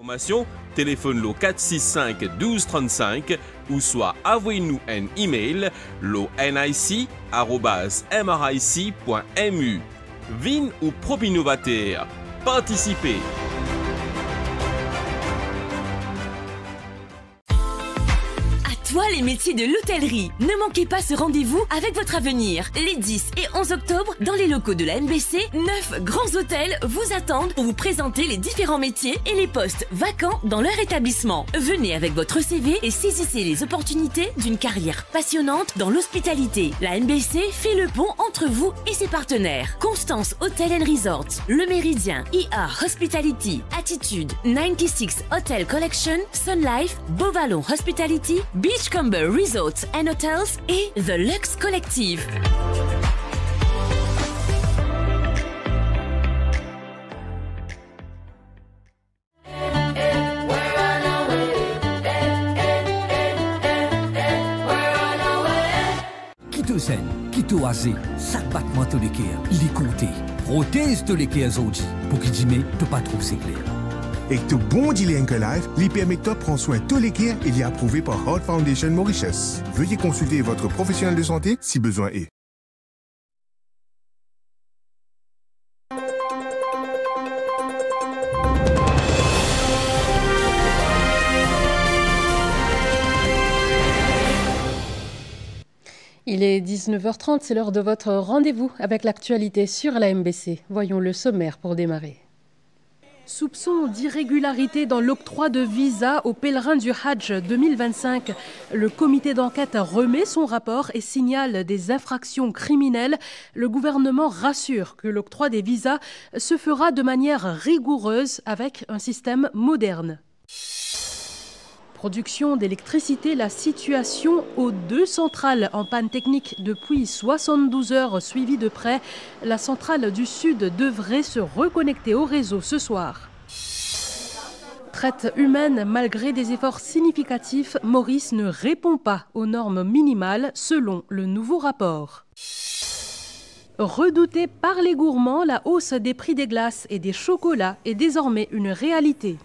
Information, téléphone le 465 12 35 ou soit envoyez-nous un email le nic@mric.mu. Vin ou Probinovateur. Participez. Toi, les métiers de l'hôtellerie. Ne manquez pas ce rendez-vous avec votre avenir. Les 10 et 11 octobre, dans les locaux de la MBC, 9 grands hôtels vous attendent pour vous présenter les différents métiers et les postes vacants dans leur établissement. Venez avec votre CV et saisissez les opportunités d'une carrière passionnante dans l'hospitalité. La MBC fait le pont entre vous et ses partenaires. Constance Hotel & Resort, Le Méridien, ER Hospitality, Attitude, 96 Hotel Collection, Sun Life, Beauvallon Hospitality, Beachcomber Resorts and Hotels et The Lux Collective. Kitosen, Kitoazé, sac battement de l'équerre, les compter, prothèse de l'équerre Zodi, pour qu'il dise mais pas trop c'est clair. Et tout bon dealer Anchor Life, lui permet de prendre soin de tous les care et il est approuvé par Heart Foundation Mauritius. Veuillez consulter votre professionnel de santé si besoin est. Il est 19h30, c'est l'heure de votre rendez-vous avec l'actualité sur la MBC. Voyons le sommaire pour démarrer. Soupçon d'irrégularité dans l'octroi de visa aux pèlerins du Hajj 2025. Le comité d'enquête remet son rapport et signale des infractions criminelles. Le gouvernement rassure que l'octroi des visas se fera de manière rigoureuse avec un système moderne. Production d'électricité, la situation aux 2 centrales en panne technique depuis 72 heures suivie de près. La centrale du Sud devrait se reconnecter au réseau ce soir. Traite humaine, malgré des efforts significatifs, Maurice ne répond pas aux normes minimales selon le nouveau rapport. Redoutée par les gourmands, la hausse des prix des glaces et des chocolats est désormais une réalité.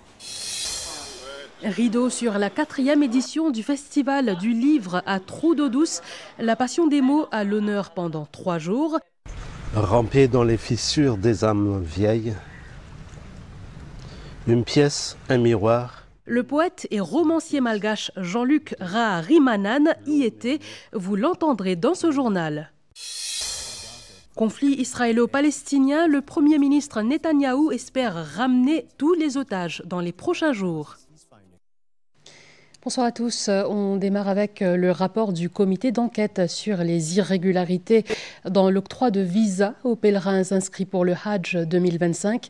Rideau sur la 4e édition du Festival du Livre à Trou d'eau douce. La passion des mots à l'honneur pendant 3 jours. Ramper dans les fissures des âmes vieilles. Une pièce, un miroir. Le poète et romancier malgache Jean-Luc Raharimanan y était. Vous l'entendrez dans ce journal. Conflit israélo-palestinien, le Premier ministre Netanyahou espère ramener tous les otages dans les prochains jours. Bonsoir à tous. On démarre avec le rapport du comité d'enquête sur les irrégularités dans l'octroi de visas aux pèlerins inscrits pour le Hajj 2025.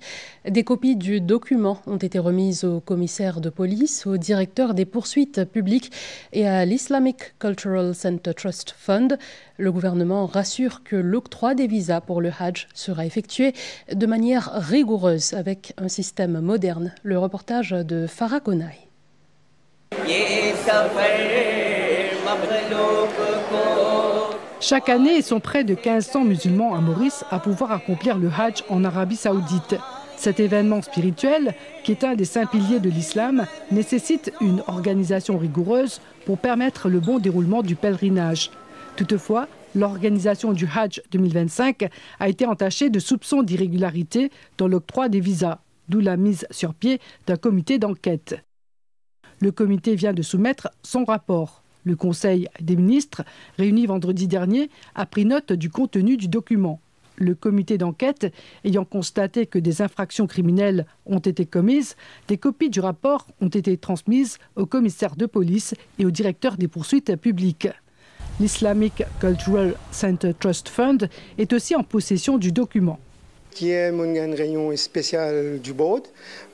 Des copies du document ont été remises au commissaire de police, au directeur des poursuites publiques et à l'Islamic Cultural Center Trust Fund. Le gouvernement rassure que l'octroi des visas pour le Hajj sera effectué de manière rigoureuse avec un système moderne. Le reportage de Farah Konaï. Chaque année, ils sont près de 1500 musulmans à Maurice à pouvoir accomplir le Hajj en Arabie Saoudite. Cet événement spirituel, qui est un des 5 piliers de l'islam, nécessite une organisation rigoureuse pour permettre le bon déroulement du pèlerinage. Toutefois, l'organisation du Hajj 2025 a été entachée de soupçons d'irrégularité dans l'octroi des visas, d'où la mise sur pied d'un comité d'enquête. Le comité vient de soumettre son rapport. Le Conseil des ministres, réuni vendredi dernier, a pris note du contenu du document. Le comité d'enquête ayant constaté que des infractions criminelles ont été commises, des copies du rapport ont été transmises au commissaire de police et au directeur des poursuites publiques. L'Islamic Cultural Center Trust Fund est aussi en possession du document. Hier, mon une réunion spéciale du board.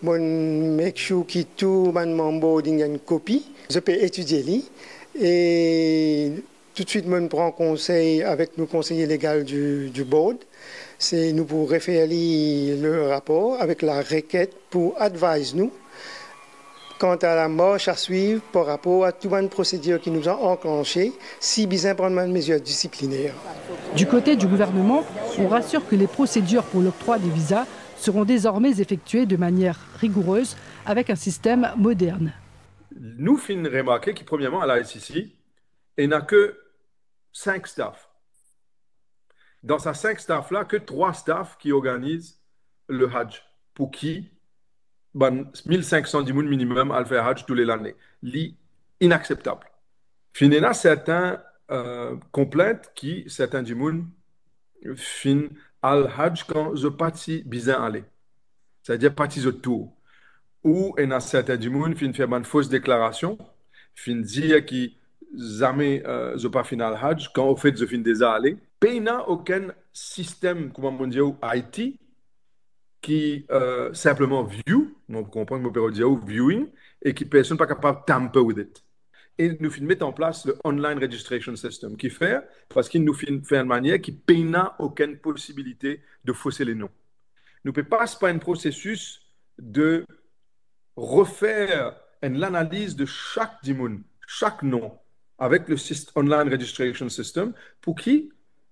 Mon make sure que tout mon membre ait une copie. Je peux étudier li et tout de suite mon prend conseil avec nos conseillers légaux du board. C'est nous pour référer le rapport avec la requête pour advise nous quant à la marche à suivre par rapport à toute une procédure qui nous a enclenchée, si besoin prendre une mesure disciplinaire. Du côté du gouvernement, on rassure que les procédures pour l'octroi des visas seront désormais effectuées de manière rigoureuse avec un système moderne. Nous finissons remarquer que, premièrement, à la SEC, il n'y a que 5 staffs. Dans ces 5 staffs-là, que 3 staffs qui organisent le Hajj. Pour qui, 1500 dimoun minimum à faire Hajj tous les années. C'est inacceptable. Finalement, certains complaintes qui, certains dimoun, fin al Hajj quand je parti bizarre aller. C'est-à-dire parti de tour. Ou il y a certains dimoun fin faire une fausse déclaration, fin dire que jamais je pas fin al Hajj quand au fait je fin déjà aller. Il n'y a aucun système, comment on dit, IT qui simplement view, on comprend que mon dire viewing, et qui personne pas capable de tamper with it. Et nous mettons en place le online registration system qui fait, parce qu'il nous fait une manière qui n'a aucune possibilité de fausser les noms. Nous ne passons pas un processus de refaire l'analyse de chaque dimoun, chaque nom, avec le online registration system, pour qui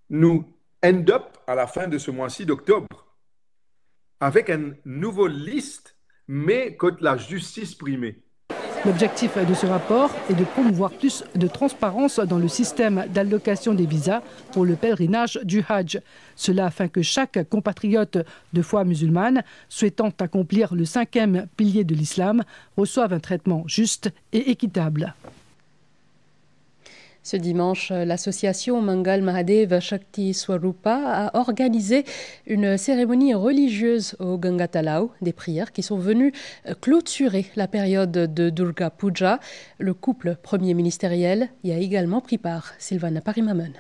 nous end up à la fin de ce mois-ci d'octobre avec une nouvelle liste, mais que la justice primée. L'objectif de ce rapport est de promouvoir plus de transparence dans le système d'allocation des visas pour le pèlerinage du Hajj. Cela afin que chaque compatriote de foi musulmane souhaitant accomplir le 5e pilier de l'islam reçoive un traitement juste et équitable. Ce dimanche, l'association Mangal Mahadev Shakti Swarupa a organisé une cérémonie religieuse au Ganga Talao, des prières qui sont venues clôturer la période de Durga Puja. Le couple premier ministériel y a également pris part. Sylvana Parimaman.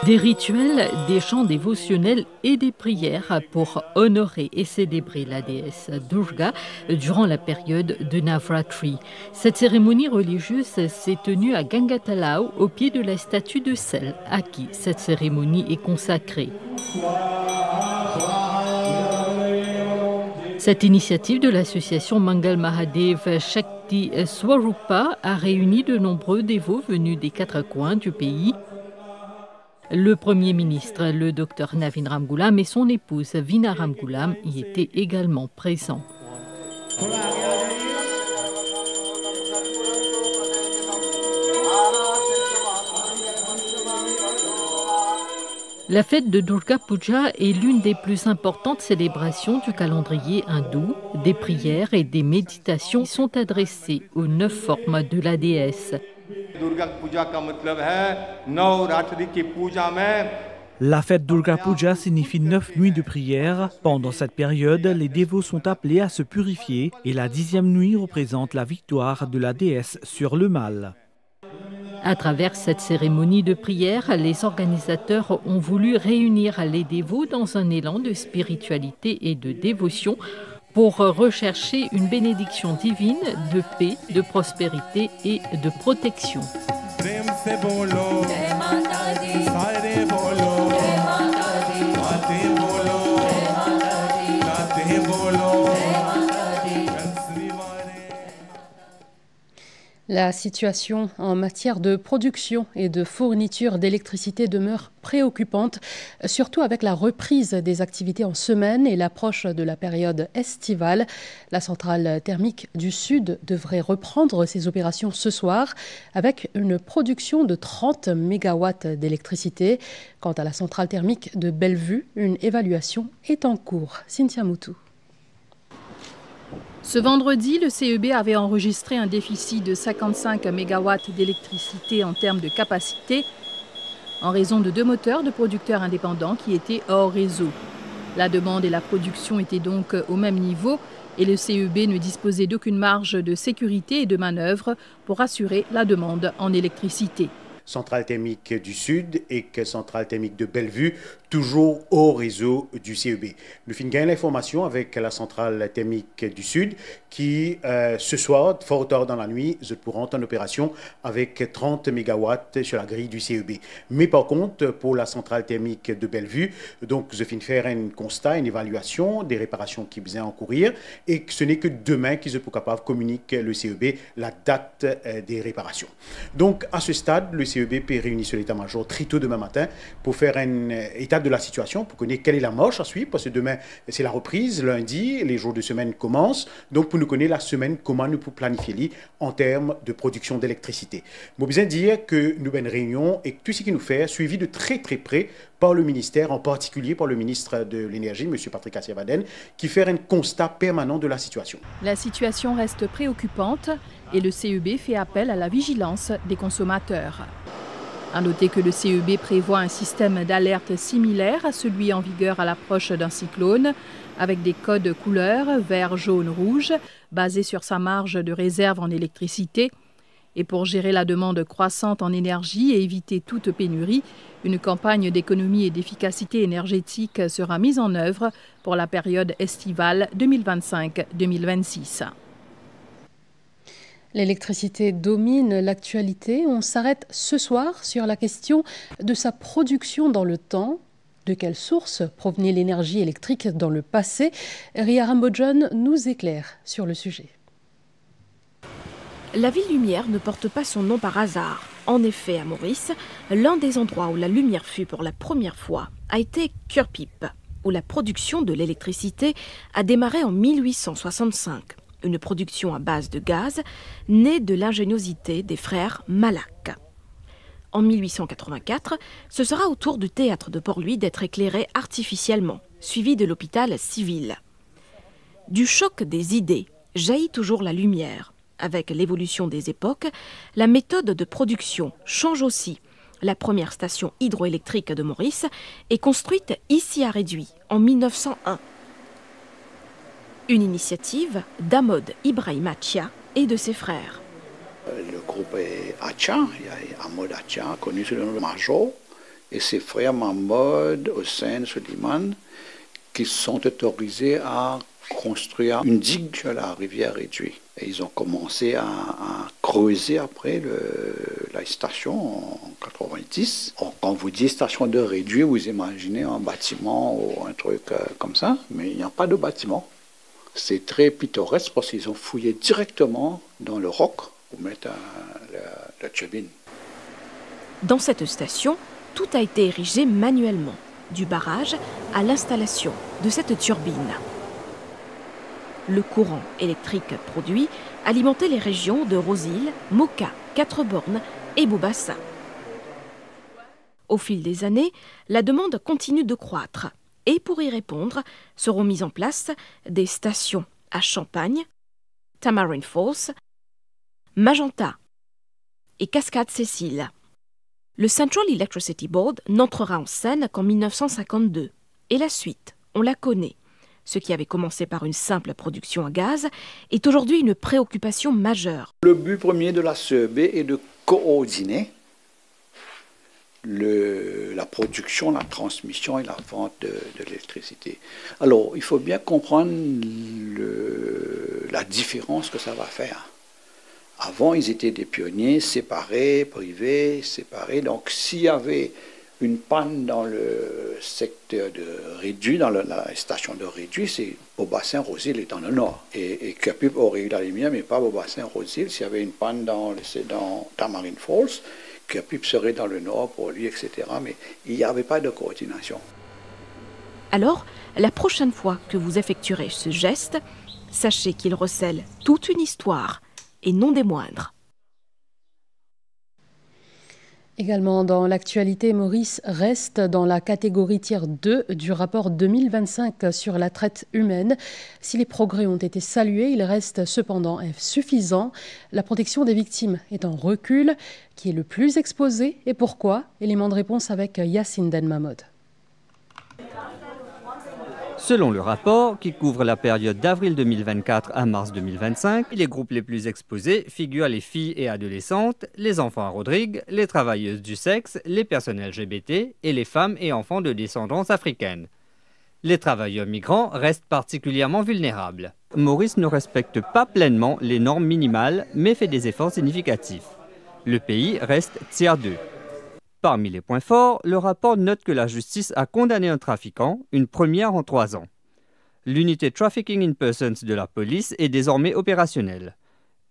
Des rituels, des chants dévotionnels et des prières pour honorer et célébrer la déesse Durga durant la période de Navratri. Cette cérémonie religieuse s'est tenue à Ganga Talao, au pied de la statue de sel, à qui cette cérémonie est consacrée. Cette initiative de l'association Mangal Mahadev Shakti Swarupa a réuni de nombreux dévots venus des 4 coins du pays. Le Premier ministre, le Dr Navin Ramgoolam, et son épouse Veena Ramgoolam y étaient également présents. La fête de Durga Puja est l'une des plus importantes célébrations du calendrier hindou. Des prières et des méditations sont adressées aux 9 formes de la déesse. La fête Durga Puja signifie 9 nuits de prière. Pendant cette période, les dévots sont appelés à se purifier et la 10e nuit représente la victoire de la déesse sur le mal. À travers cette cérémonie de prière, les organisateurs ont voulu réunir les dévots dans un élan de spiritualité et de dévotion pour rechercher une bénédiction divine de paix, de prospérité et de protection. La situation en matière de production et de fourniture d'électricité demeure préoccupante, surtout avec la reprise des activités en semaine et l'approche de la période estivale. La centrale thermique du Sud devrait reprendre ses opérations ce soir avec une production de 30 MW d'électricité. Quant à la centrale thermique de Bellevue, une évaluation est en cours. Cynthia Moutou. Ce vendredi, le CEB avait enregistré un déficit de 55 MW d'électricité en termes de capacité, en raison de 2 moteurs de producteurs indépendants qui étaient hors réseau. La demande et la production étaient donc au même niveau et le CEB ne disposait d'aucune marge de sécurité et de manœuvre pour assurer la demande en électricité. Centrale thermique du Sud et que centrale thermique de Bellevue, toujours au réseau du CEB. Nous finissons l'information avec la centrale thermique du Sud qui, ce soir, fort tard dans la nuit, se pourront en opération avec 30 MW sur la grille du CEB. Mais par contre, pour la centrale thermique de Bellevue, donc je finis faire un constat, une évaluation des réparations qui besoin en courir et que ce n'est que demain qu'ils seront capables de communiquer le CEB la date des réparations. Donc à ce stade, le CEB CEB peut réunir sur l'état-major très tôt demain matin pour faire un état de la situation, pour connaître quelle est la marche à suivre, parce que demain, c'est la reprise, lundi, les jours de semaine commencent, donc pour nous connaître la semaine, comment nous pouvons planifier en termes de production d'électricité. Je besoin dire que nous avons une réunion et que tout ce qui nous fait suivi de très très près par le ministère, en particulier par le ministre de l'Énergie, M. Patrick Assiavaden, qui fait un constat permanent de la situation. La situation reste préoccupante et le CEB fait appel à la vigilance des consommateurs. À noter que le CEB prévoit un système d'alerte similaire à celui en vigueur à l'approche d'un cyclone, avec des codes couleurs vert, jaune, rouge, basés sur sa marge de réserve en électricité. Et pour gérer la demande croissante en énergie et éviter toute pénurie, une campagne d'économie et d'efficacité énergétique sera mise en œuvre pour la période estivale 2025-2026. L'électricité domine l'actualité. On s'arrête ce soir sur la question de sa production dans le temps. De quelle source provenait l'énergie électrique dans le passé? Ria Rambodjon nous éclaire sur le sujet. La ville lumière ne porte pas son nom par hasard. En effet, à Maurice, l'un des endroits où la lumière fut pour la première fois a été Curepipe, où la production de l'électricité a démarré en 1865. Une production à base de gaz née de l'ingéniosité des frères Malac. En 1884, ce sera au tour du théâtre de Port-Louis d'être éclairé artificiellement, suivi de l'hôpital civil. Du choc des idées jaillit toujours la lumière. Avec l'évolution des époques, la méthode de production change aussi. La première station hydroélectrique de Maurice est construite ici à Réduit en 1901. Une initiative d'Ahmod Ibrahim Achia et de ses frères. Le groupe est Achia, il y a Ahmod Achia, connu sous le nom de Major, et ses frères Mahmoud, Hossein, Suleiman, qui sont autorisés à construire une digue sur la rivière Réduit. Et ils ont commencé à creuser après la station en 90. Quand vous dites station de Réduit, vous imaginez un bâtiment ou un truc comme ça, mais il n'y a pas de bâtiment. C'est très pittoresque parce qu'ils ont fouillé directement dans le roc pour mettre la turbine. Dans cette station, tout a été érigé manuellement, du barrage à l'installation de cette turbine. Le courant électrique produit alimentait les régions de Rosil, Moka, Quatre-Bornes et Boubassa. Au fil des années, la demande continue de croître. Et pour y répondre, seront mises en place des stations à Champagne, Tamarind Falls, Magenta et Cascade-Cécile. Le Central Electricity Board n'entrera en scène qu'en 1952. Et la suite, on la connaît. Ce qui avait commencé par une simple production à gaz est aujourd'hui une préoccupation majeure. Le but premier de la CEB est de coordonner la production, la transmission et la vente de l'électricité. Alors, il faut bien comprendre la différence que ça va faire. Avant, ils étaient des pionniers séparés, privés, séparés. Donc, s'il y avait une panne dans le secteur de Réduit, dans la station de Réduit, c'est Beaubassin-Rosil est dans le nord. Et Curepipe aurait eu la lumière, mais pas Beaubassin-Rosil. S'il y avait une panne dans Tamarind Falls, Curepipe serait dans le nord pour lui, etc. Mais il n'y avait pas de coordination. Alors, la prochaine fois que vous effectuerez ce geste, sachez qu'il recèle toute une histoire, et non des moindres. Également dans l'actualité, Maurice reste dans la catégorie tier 2 du rapport 2025 sur la traite humaine. Si les progrès ont été salués, il reste cependant insuffisant. La protection des victimes est en recul. Qui est le plus exposé et pourquoi? Élément de réponse avec Yacine Den Mahmoud. Selon le rapport, qui couvre la période d'avril 2024 à mars 2025, les groupes les plus exposés figurent les filles et adolescentes, les enfants à Rodrigue, les travailleuses du sexe, les personnes LGBT et les femmes et enfants de descendance africaine. Les travailleurs migrants restent particulièrement vulnérables. Maurice ne respecte pas pleinement les normes minimales, mais fait des efforts significatifs. Le pays reste tier 2. Parmi les points forts, le rapport note que la justice a condamné un trafiquant, une première en 3 ans. L'unité Trafficking in Persons de la police est désormais opérationnelle.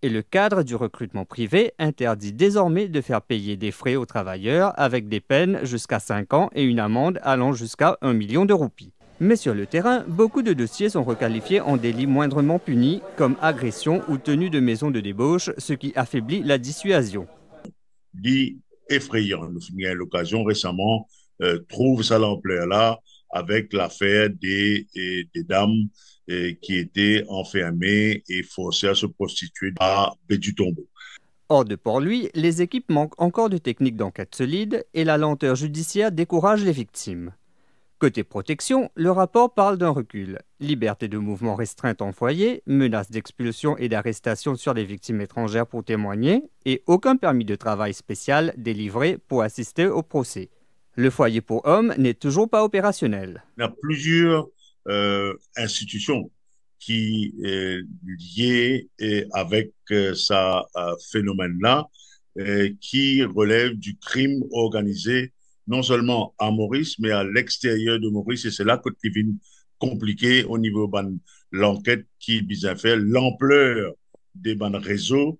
Et le cadre du recrutement privé interdit désormais de faire payer des frais aux travailleurs avec des peines jusqu'à 5 ans et une amende allant jusqu'à 1 million de roupies. Mais sur le terrain, beaucoup de dossiers sont requalifiés en délits moindrement punis, comme agression ou tenue de maison de débauche, ce qui affaiblit la dissuasion. Dit effrayant. Nous avons eu l'occasion récemment trouve ça l'ampleur là avec l'affaire des dames qui étaient enfermées et forcées à se prostituer à Bédu-Tombeau. Hors de Port-Louis, les équipes manquent encore de techniques d'enquête solides et la lenteur judiciaire décourage les victimes. Côté protection, le rapport parle d'un recul. Liberté de mouvement restreinte en foyer, menaces d'expulsion et d'arrestation sur les victimes étrangères pour témoigner et aucun permis de travail spécial délivré pour assister au procès. Le foyer pour hommes n'est toujours pas opérationnel. Il y a plusieurs institutions qui liées avec ce phénomène-là qui relèvent du crime organisé non seulement à Maurice, mais à l'extérieur de Maurice. Et c'est là que c'est compliqué au niveau de l'enquête qui vise à faire l'ampleur des réseaux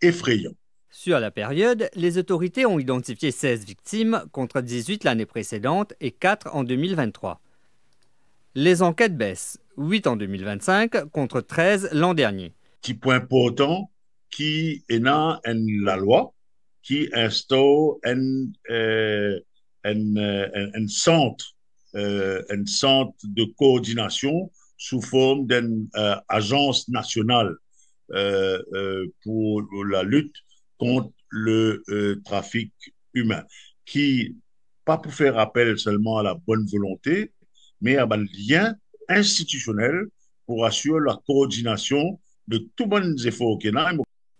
effrayants. Sur la période, les autorités ont identifié 16 victimes contre 18 l'année précédente et 4 en 2023. Les enquêtes baissent, 8 en 2025 contre 13 l'an dernier. Petit point important qui est dans la loi, qui instaure un centre de coordination sous forme d'une agence nationale pour la lutte contre le trafic humain, qui, pas pour faire appel seulement à la bonne volonté, mais à un lien institutionnel pour assurer la coordination de tous les bons efforts qu'il y a.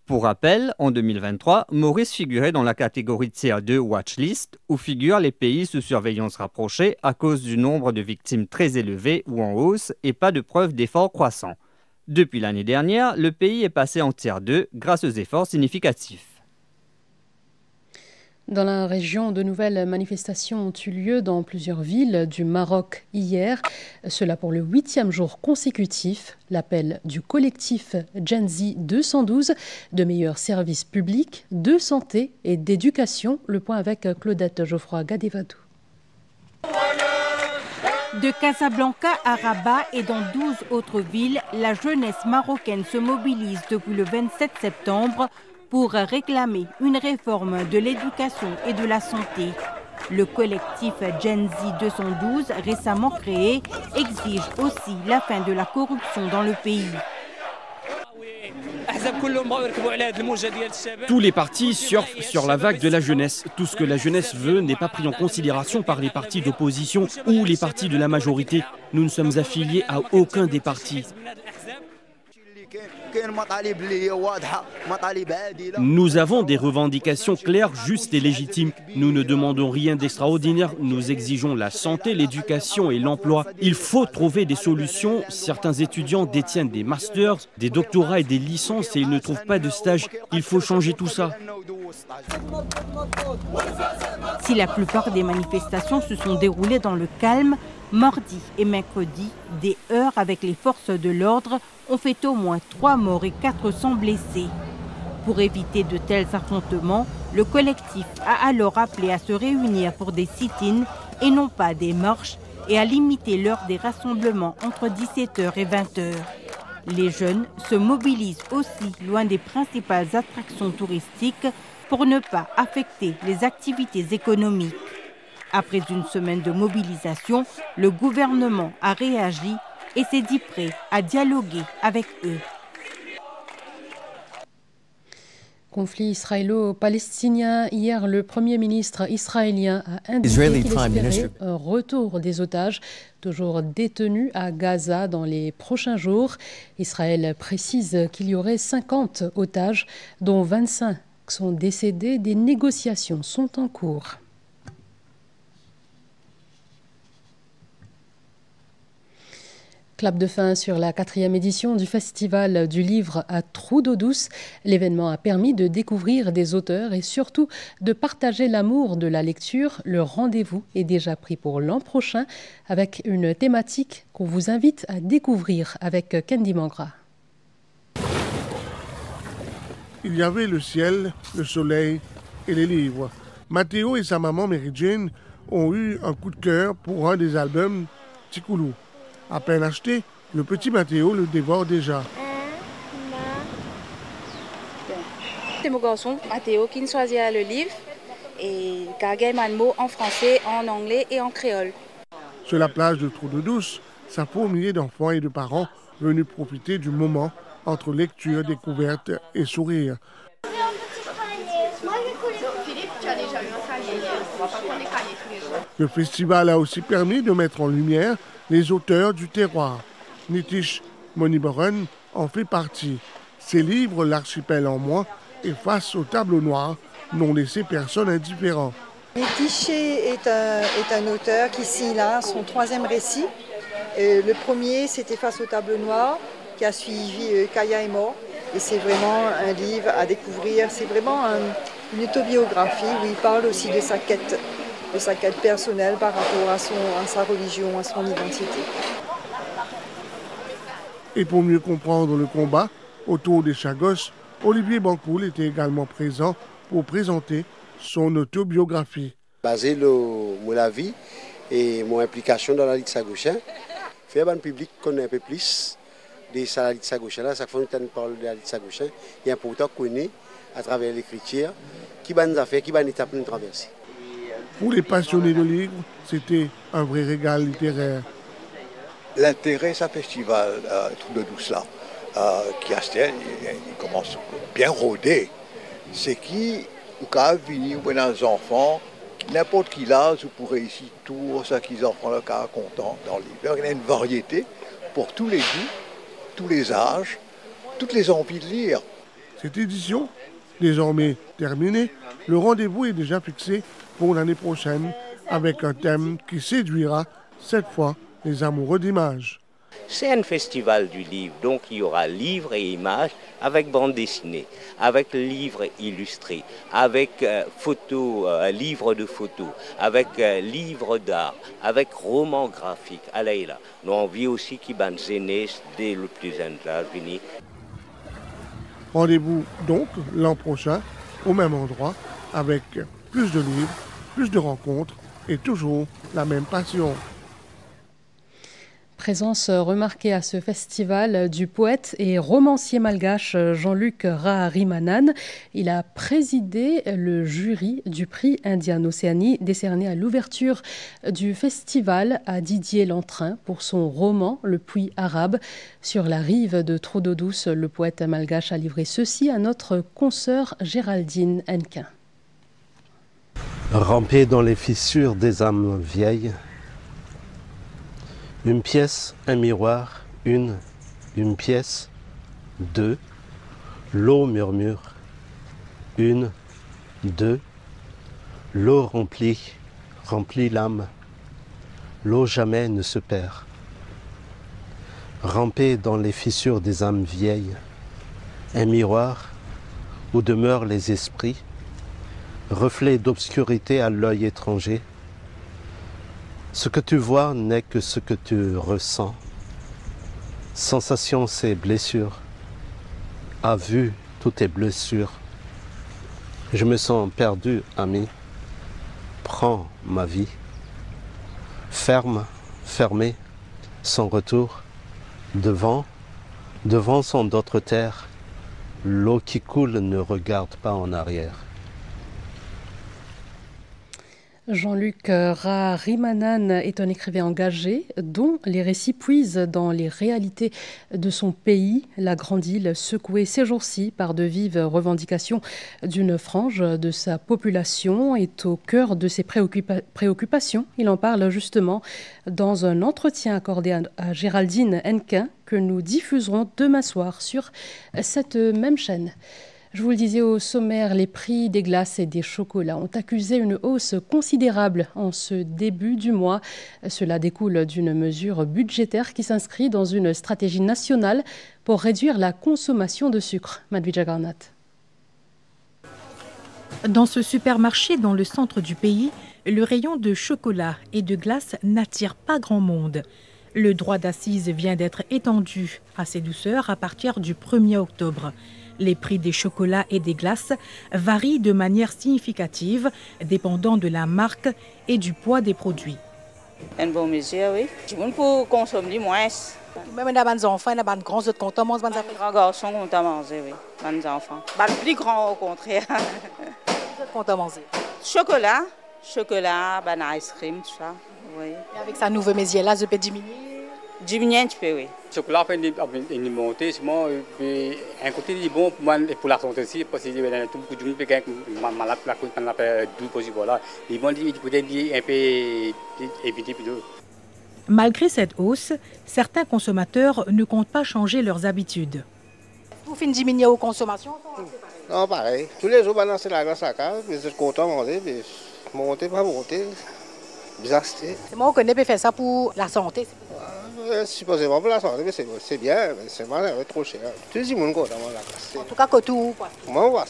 Pour rappel, en 2023, Maurice figurait dans la catégorie Tier 2 Watchlist, où figurent les pays sous surveillance rapprochée à cause du nombre de victimes très élevé ou en hausse et pas de preuve d'efforts croissants. Depuis l'année dernière, le pays est passé en Tier 2 grâce aux efforts significatifs. Dans la région, de nouvelles manifestations ont eu lieu dans plusieurs villes du Maroc hier. Cela pour le 8e jour consécutif. L'appel du collectif Gen Z 212 de meilleurs services publics, de santé et d'éducation. Le point avec Claudette Geoffroy-Gadevadou. De Casablanca à Rabat et dans 12 autres villes, la jeunesse marocaine se mobilise depuis le 27 septembre pour réclamer une réforme de l'éducation et de la santé. Le collectif Gen Z 212, récemment créé, exige aussi la fin de la corruption dans le pays. Tous les partis surfent sur la vague de la jeunesse. Tout ce que la jeunesse veut n'est pas pris en considération par les partis d'opposition ou les partis de la majorité. Nous ne sommes affiliés à aucun des partis. Nous avons des revendications claires, justes et légitimes. Nous ne demandons rien d'extraordinaire. Nous exigeons la santé, l'éducation et l'emploi. Il faut trouver des solutions. Certains étudiants détiennent des masters, des doctorats et des licences et ils ne trouvent pas de stage. Il faut changer tout ça. Si la plupart des manifestations se sont déroulées dans le calme, mardi et mercredi, des heurts avec les forces de l'ordre ont fait au moins 3 morts et 400 blessés. Pour éviter de tels affrontements, le collectif a alors appelé à se réunir pour des sit-ins et non pas des marches et à limiter l'heure des rassemblements entre 17h et 20h. Les jeunes se mobilisent aussi loin des principales attractions touristiques pour ne pas affecter les activités économiques. Après une semaine de mobilisation, le gouvernement a réagi et s'est dit prêt à dialoguer avec eux. Conflit israélo-palestinien. Hier, le Premier ministre israélien a indiqué qu'il espérait un retour des otages, toujours détenus à Gaza dans les prochains jours. Israël précise qu'il y aurait 50 otages, dont 25 sont décédés. Des négociations sont en cours. Clap de fin sur la 4e édition du Festival du livre à Trou d'eau douce. L'événement a permis de découvrir des auteurs et surtout de partager l'amour de la lecture. Le rendez-vous est déjà pris pour l'an prochain avec une thématique qu'on vous invite à découvrir avec Kendi Mangra. Il y avait le ciel, le soleil et les livres. Mathéo et sa maman Mary Jane ont eu un coup de cœur pour un des albums, Tikoulou. À peine acheté, le petit Mathéo le dévore déjà. C'est mon garçon, Mathéo, qui nous choisit le livre et qui a un mot en français, en anglais et en créole. Sur la plage de Trou-de-Douce, ça fourmillait d'enfants et de parents venus profiter du moment entre lecture, découverte et sourire. Le festival a aussi permis de mettre en lumière les auteurs du terroir. Nitish Moniboren en fait partie. Ses livres, L'archipel en moi et Face au tableau noir, n'ont laissé personne indifférent. Nitish est un auteur qui signe là son 3e récit. Le premier, c'était Face au tableau noir, qui a suivi Kaya est mort. Et c'est vraiment un livre à découvrir. C'est vraiment une autobiographie où il parle aussi de sa quête personnelle par rapport à sa religion, à son identité. Et pour mieux comprendre le combat autour des Chagos, Olivier Bancoul était également présent pour présenter son autobiographie. Basé sur ma vie et mon implication dans la Ligue Sagouchen, faire que le public connaît un peu plus de la Ligue Sagouchen. Chaque fois que nous parlons de la Ligue Sagouchen, il est important qu'on connaisse à travers l'écriture qui va nous faire, qui va nous étape nous traverser. Pour les passionnés de livres, c'était un vrai régal littéraire. L'intérêt de ce festival Trou-de-Douce là, qui il commence bien rodé, c'est qu'il quand venir des enfants, n'importe qui âge, vous pourrez ici tout ça qu'ils enfants là content dans le livre. Il y a une variété pour tous les goûts, tous les âges, toutes les envies de lire. Cette édition, désormais terminée, le rendez-vous est déjà fixé pour l'année prochaine avec un thème qui séduira cette fois les amoureux d'images. C'est un festival du livre, donc il y aura livres et images avec bande dessinée, avec livres illustrés, avec livres de photos, avec livres d'art, avec romans graphiques. Alaïla, nous avons envie aussi qu'il y ait des aînés dès le plus jeune âge. Rendez-vous donc l'an prochain au même endroit avec plus de livres, plus de rencontres et toujours la même passion. Présence remarquée à ce festival du poète et romancier malgache Jean-Luc Raharimanan. Il a présidé le jury du prix Indian-Océanie décerné à l'ouverture du festival à Didier Lantrin pour son roman Le Puits arabe. Sur la rive de Trou-de-Douce, le poète malgache a livré ceci à notre consoeur Géraldine Hennequin. Ramper dans les fissures des âmes vieilles. Une pièce, un miroir, une pièce, deux. L'eau murmure, une, deux. L'eau remplit l'âme. L'eau jamais ne se perd. Ramper dans les fissures des âmes vieilles. Un miroir où demeurent les esprits. Reflet d'obscurité à l'œil étranger. Ce que tu vois n'est que ce que tu ressens. Sensation, c'est blessure. À vue, tout est blessure. Je me sens perdu, ami. Prends ma vie. Fermé, sans retour. Devant sont d'autres terres. L'eau qui coule ne regarde pas en arrière. Jean-Luc Raharimanan est un écrivain engagé dont les récits puisent dans les réalités de son pays. La grande île, secouée ces jours-ci par de vives revendications d'une frange de sa population, est au cœur de ses préoccupations. Il en parle justement dans un entretien accordé à Géraldine Hennequin que nous diffuserons demain soir sur cette même chaîne. Je vous le disais au sommaire, les prix des glaces et des chocolats ont accusé une hausse considérable en ce début du mois. Cela découle d'une mesure budgétaire qui s'inscrit dans une stratégie nationale pour réduire la consommation de sucre. Madhvija Garnat. Dans ce supermarché dans le centre du pays, le rayon de chocolat et de glace n'attire pas grand monde. Le droit d'accise vient d'être étendu à ces douceurs à partir du 1er octobre. Les prix des chocolats et des glaces varient de manière significative, dépendant de la marque et du poids des produits. Une bonne mesure, oui. Je peux consommer moins. Même les enfants, les grands autres comptent manger. Les grands garçons comptent manger, oui. Les enfants. Les plus grands, au contraire. Comptent manger. Chocolat, ice cream, tout ça. Oui. Et avec sa nouvelle mesure là, je peux diminuer. Diminuer un petit peu, oui. Le chocolat peut une montée, un côté est bon pour la santé aussi, parce que tout beaucoup de gens peuvent malade la cause qu'on appelle du possible là. Ils vont dire peut-être un peu éviter plutôt. Malgré cette hausse, certains consommateurs ne comptent pas changer leurs habitudes. Vous faites diminuer aux consommations? Non, pareil. Tous les jours, c'est la glace à cave, mais je suis content de manger, mais monter, pas monter. Bizarre. Moi, on connaît pas faire ça pour la santé. Supposément pour la santé, mais c'est bien, mais c'est mal, trop cher. Tout le monde compte dans la glace. En tout cas, que tout. Moi,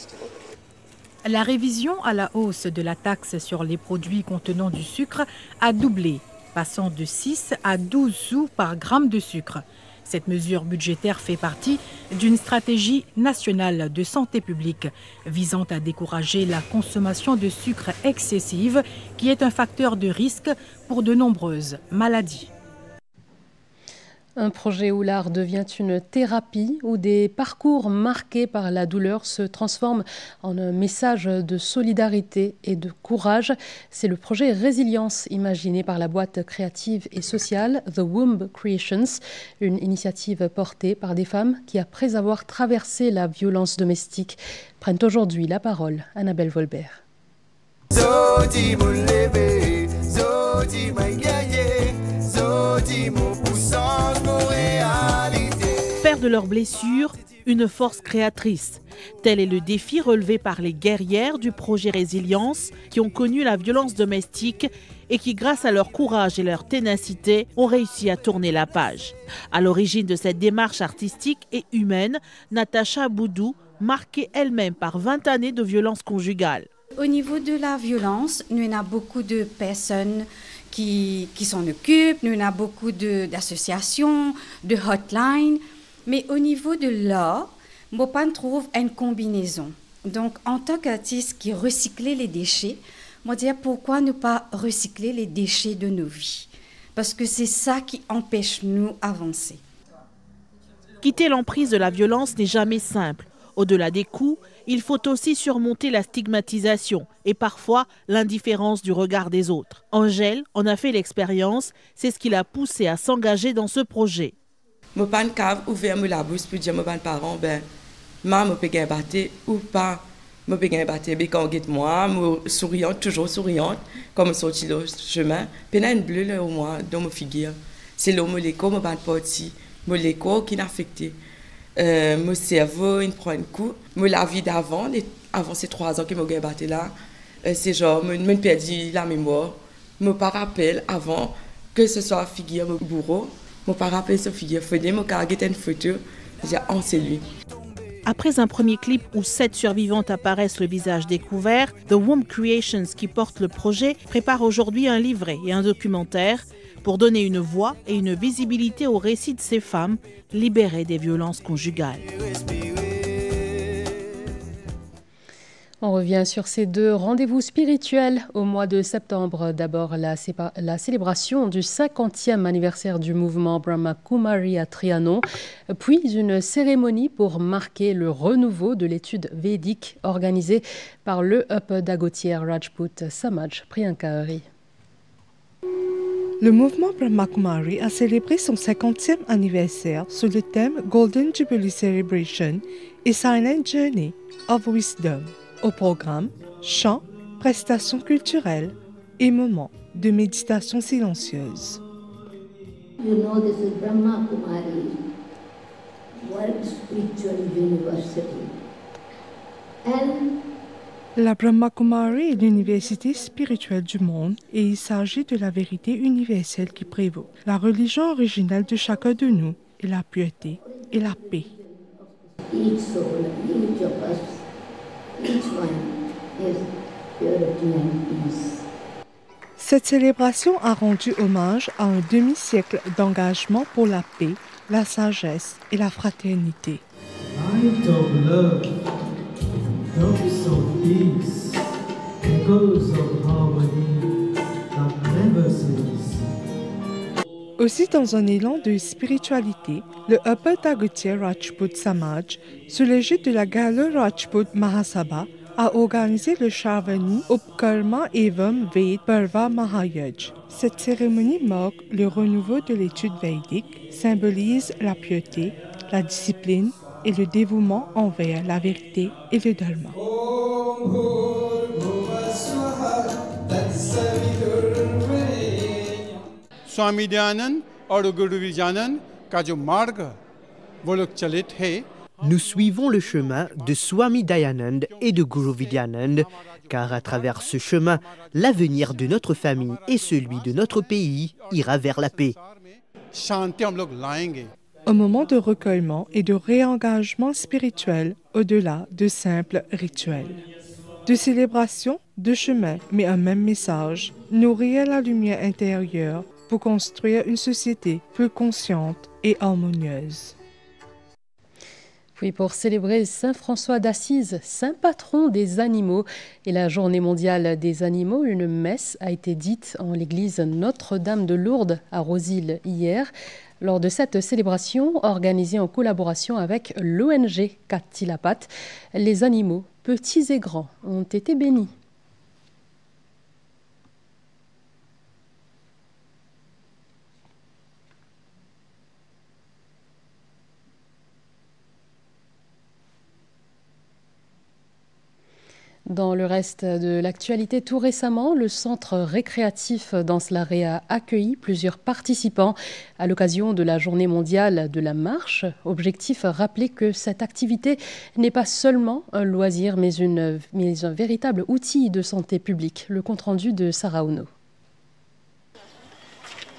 la révision à la hausse de la taxe sur les produits contenant du sucre a doublé, passant de 6 à 12 sous par gramme de sucre. Cette mesure budgétaire fait partie d'une stratégie nationale de santé publique visant à décourager la consommation de sucre excessive qui est un facteur de risque pour de nombreuses maladies. Un projet où l'art devient une thérapie, où des parcours marqués par la douleur se transforment en un message de solidarité et de courage. C'est le projet Résilience, imaginé par la boîte créative et sociale The Womb Creations, une initiative portée par des femmes qui, après avoir traversé la violence domestique, prennent aujourd'hui la parole. Annabelle Volbert. Faire de leurs blessures une force créatrice. Tel est le défi relevé par les guerrières du projet Résilience qui ont connu la violence domestique et qui, grâce à leur courage et leur ténacité, ont réussi à tourner la page. À l'origine de cette démarche artistique et humaine, Natacha Boudou, marquée elle-même par 20 années de violence conjugale. Au niveau de la violence, nous avons beaucoup de personnes qui s'en occupent, nous avons beaucoup d'associations, de hotlines, mais au niveau de l'art, Mopan trouve une combinaison. Donc, en tant qu'artiste qui recyclait les déchets, moi dire pourquoi ne pas recycler les déchets de nos vies? Parce que c'est ça qui empêche nous d'avancer. Quitter l'emprise de la violence n'est jamais simple. Au-delà des coups, il faut aussi surmonter la stigmatisation et parfois l'indifférence du regard des autres. Angèle en a fait l'expérience, c'est ce qui l'a poussée à s'engager dans ce projet. Je n'ai pas ouvert la bouche pour dire à mes parents, maman peut gagner battre ou pas, je peux gagner battre. Quand je moi, souriante, toujours souriante, comme je sortis le chemin, puis une bleue au moins dans ma figure. C'est le moléco, je parti, moléco qui m'affecté. Mon cerveau, il prend un coup. La vie d'avant, avant ces 3 ans que je me battu là, c'est genre, je perdu la mémoire. Je ne me rappelle avant que ce soit figure mon bourreau. Je ne me rappelle ce figure. Je me regarder une photo. Je dis, oh, c'est lui. Après un premier clip où 7 survivantes apparaissent le visage découvert, The Womb Creations, qui porte le projet, prépare aujourd'hui un livret et un documentaire pour donner une voix et une visibilité au récit de ces femmes libérées des violences conjugales. On revient sur ces 2 rendez-vous spirituels au mois de septembre. D'abord, la célébration du 50e anniversaire du mouvement Brahma Kumari à Trianon, puis une cérémonie pour marquer le renouveau de l'étude védique organisée par le Dagotière Rajput Samaj Priyanka Hari. Le mouvement Brahma Kumari a célébré son 50e anniversaire sous le thème Golden Jubilee Celebration et Silent Journey of Wisdom. Au programme, chants, prestations culturelles et moments de méditation silencieuse. You know, this is Brahma Kumari World Spiritual University. And la Brahma Kumari est l'université spirituelle du monde et il s'agit de la vérité universelle qui prévaut. La religion originelle de chacun de nous est la pureté et la paix. Each soul, each of us, each one is purity and peace. Cette célébration a rendu hommage à un demi-siècle d'engagement pour la paix, la sagesse et la fraternité. light of love, drops of peace, echoes of harmony that never cease. Aussi dans un élan de spiritualité, le Upper Dagutia Rajput Samaj, sous l'égide de la Gala Rajput Mahasabha, a organisé le Shravani Upkarma Evam Ved Parva Mahayaj. Cette cérémonie marque le renouveau de l'étude védique, symbolise la piété, la discipline et le dévouement envers la vérité et le dharma. Swami दयानंद और गुरु विजयानंद का जो मार्ग वो लोग चलित है. Nous suivons le chemin de Swami Dayanand et de Guru Vidyanand, car à travers ce chemin, l'avenir de notre famille et celui de notre pays ira vers la paix. Un moment de recueillement et de réengagement spirituel au-delà de simples rituels. De célébration, de chemin, mais un même message, nourrir la lumière intérieure pour construire une société plus consciente et harmonieuse. Oui, pour célébrer Saint François d'Assise, saint patron des animaux et la journée mondiale des animaux, une messe a été dite en l'église Notre-Dame de Lourdes à Rosilles hier. Lors de cette célébration, organisée en collaboration avec l'ONG Katilapat, les animaux, petits et grands, ont été bénis. Dans le reste de l'actualité, tout récemment, le centre récréatif d'Anse-Larrey a accueilli plusieurs participants à l'occasion de la journée mondiale de la marche. Objectif, rappeler que cette activité n'est pas seulement un loisir, mais un véritable outil de santé publique. Le compte-rendu de Sarah Ono.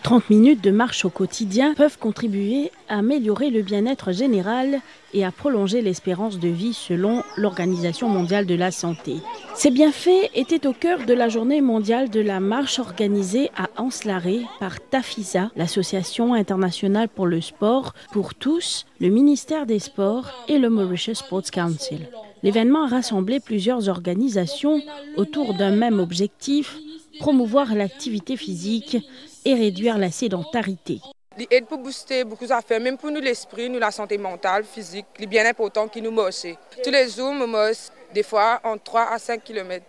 30 minutes de marche au quotidien peuvent contribuer à améliorer le bien-être général et à prolonger l'espérance de vie selon l'Organisation mondiale de la santé. Ces bienfaits étaient au cœur de la journée mondiale de la marche organisée à Anse-Larrey par TAFISA, l'Association internationale pour le sport pour tous, le ministère des Sports et le Mauritius Sports Council. L'événement a rassemblé plusieurs organisations autour d'un même objectif, promouvoir l'activité physique et réduire la sédentarité. Il aide pour booster beaucoup d'affaires, même pour nous l'esprit, nous la santé mentale, physique, il est bien important qu'il nous marche. Tous les jours, je marche des fois en 3 à 5 km.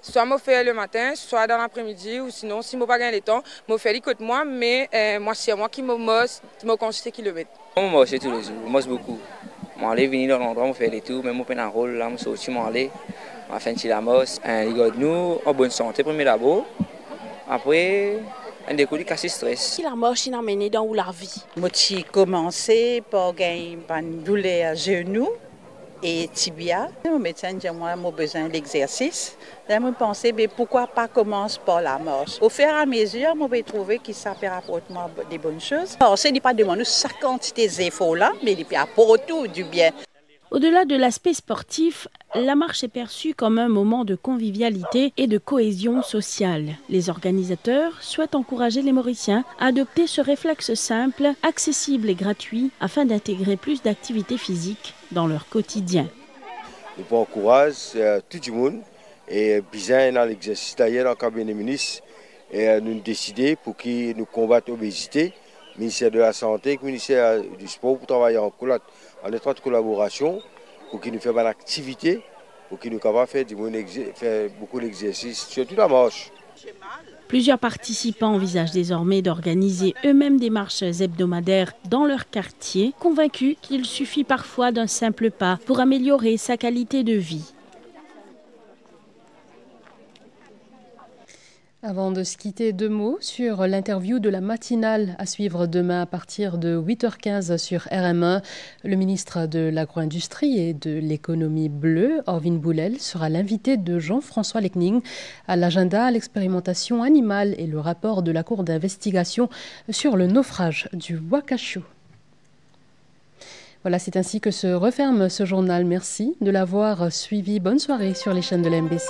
Soit je fais le matin, soit dans l'après-midi, ou sinon, si je n'ai pas gagné le temps, je fais les côtés moi, mais moi c'est moi qui me marche, je me compte ces kilomètres. Je marche tous les jours, je marche beaucoup. Je vais venir dans l'endroit, je fais les tours, même je prends un rôle, là, je suis allé, je fais la marche. Les gars, nous, en bonne santé, premier d'abord. Après, un découvert casse stress. La marche est amenée dans la vie. J'ai commencé par gagner une douleur à genoux et tibia. Mon médecin dit moi j'ai besoin d'exercice. Je me pensais pourquoi pas commencer par la marche. Au fur et à mesure, je vais trouver que ça peut apporter des bonnes choses. Alors, ce n'est pas demander sa quantité d'efforts là, mais il peut apporter du bien. Au-delà de l'aspect sportif, la marche est perçue comme un moment de convivialité et de cohésion sociale. Les organisateurs souhaitent encourager les Mauriciens à adopter ce réflexe simple, accessible et gratuit afin d'intégrer plus d'activités physiques dans leur quotidien. Nous encourageons tout le monde et bien dans l'exercice d'ailleurs en cabinet ministre et nous décider pour qu'ils nous combattent l'obésité. Le ministère de la Santé et le ministère du Sport pour travailler en étroite collaboration pour qu'ils nous fassent une activité, pour qu'ils nous capables de faire beaucoup d'exercices, surtout la marche. Plusieurs participants envisagent désormais d'organiser eux-mêmes des marches hebdomadaires dans leur quartier, convaincus qu'il suffit parfois d'un simple pas pour améliorer sa qualité de vie. Avant de se quitter, 2 mots sur l'interview de la matinale à suivre demain à partir de 8h15 sur RM1. Le ministre de l'Agro-Industrie et de l'économie bleue, Orvin Boulel, sera l'invité de Jean-François Lecning à l'agenda l'expérimentation animale et le rapport de la Cour d'investigation sur le naufrage du Wakashu. Voilà, c'est ainsi que se referme ce journal. Merci de l'avoir suivi. Bonne soirée sur les chaînes de la MBC.